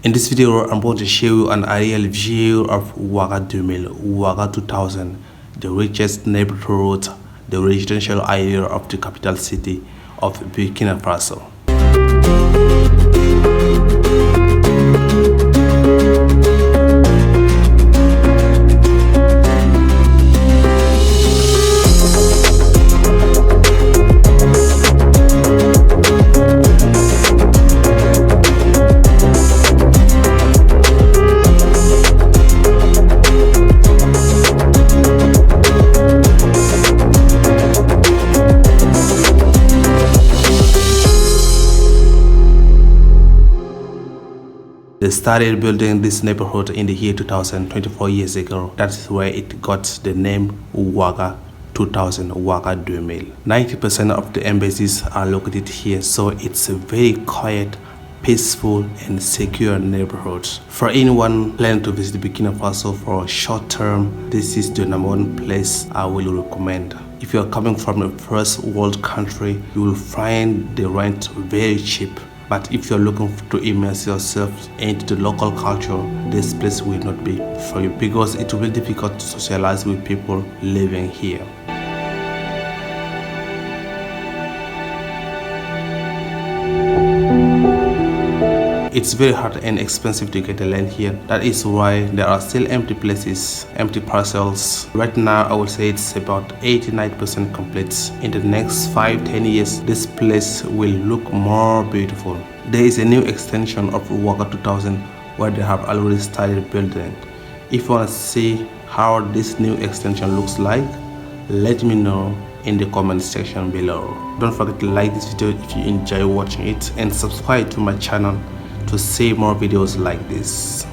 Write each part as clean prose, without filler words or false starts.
In this video, I'm going to show you an aerial view of Ouaga 2000, the richest neighborhood, the residential area of the capital city of Burkina Faso. They started building this neighborhood in the year 2000, 24 years ago. That's where it got the name Ouaga 2000, Ouagadougou. 90% of the embassies are located here, so it's a very quiet, peaceful and secure neighborhood. For anyone planning to visit Burkina Faso for a short term, this is the #1 place I will recommend. If you are coming from a first world country, you will find the rent very cheap. But if you're looking to immerse yourself into the local culture, this place will not be for you because it will be difficult to socialize with people living here. It's very hard and expensive to get a land here. That is why there are still empty places, empty parcels. Right now, I would say it's about 89% complete. In the next 5-10 years, this place will look more beautiful. There is a new extension of Ouaga 2000 where they have already started building. If you want to see how this new extension looks like, let me know in the comment section below. Don't forget to like this video if you enjoy watching it and subscribe to my channel to see more videos like this.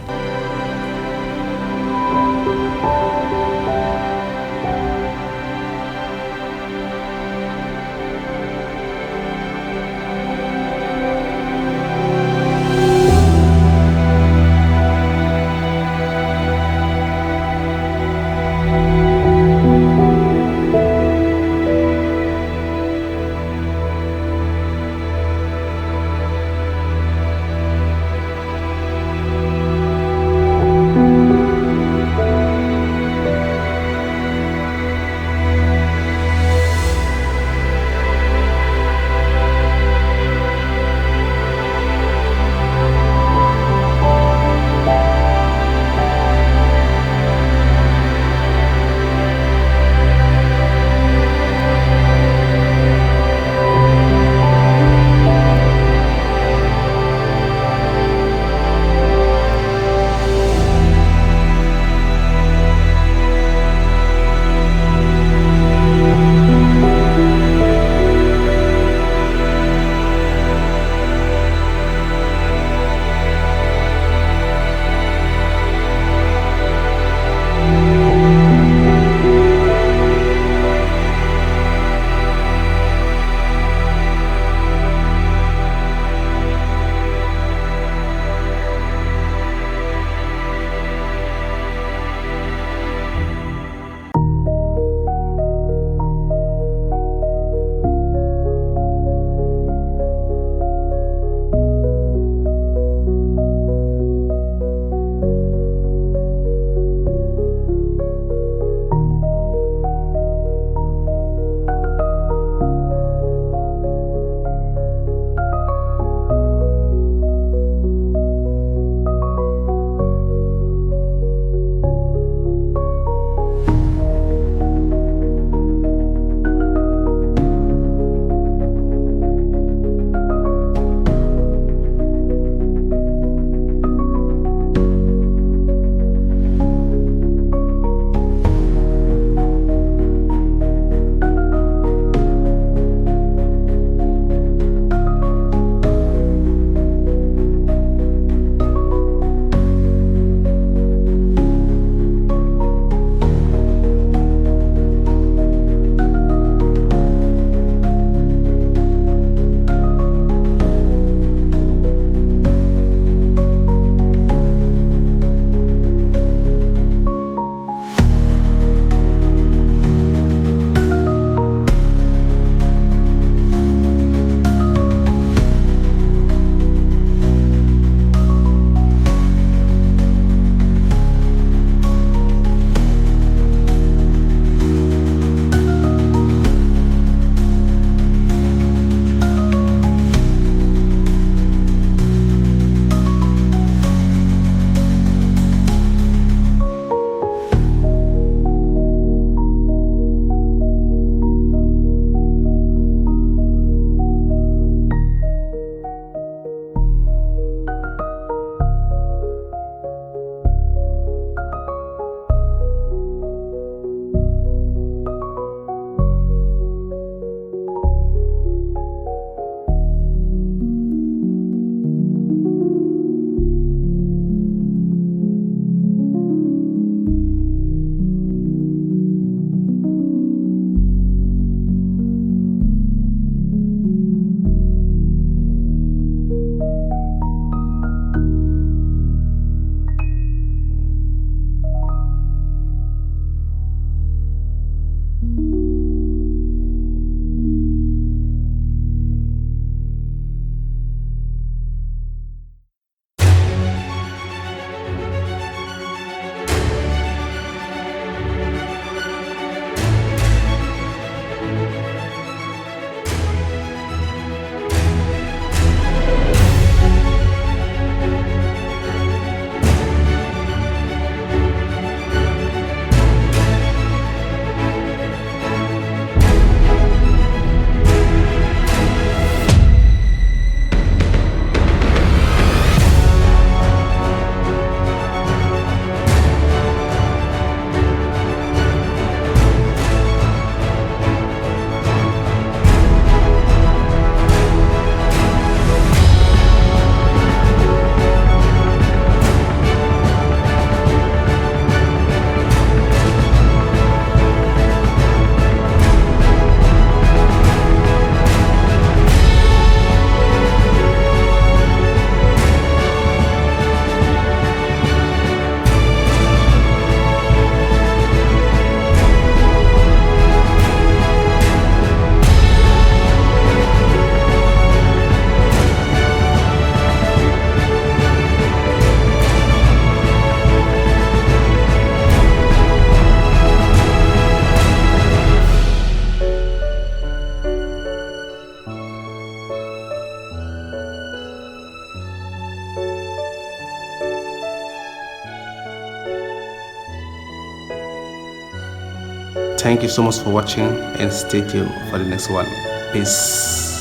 Thank you so much for watching and stay tuned for the next one. Peace.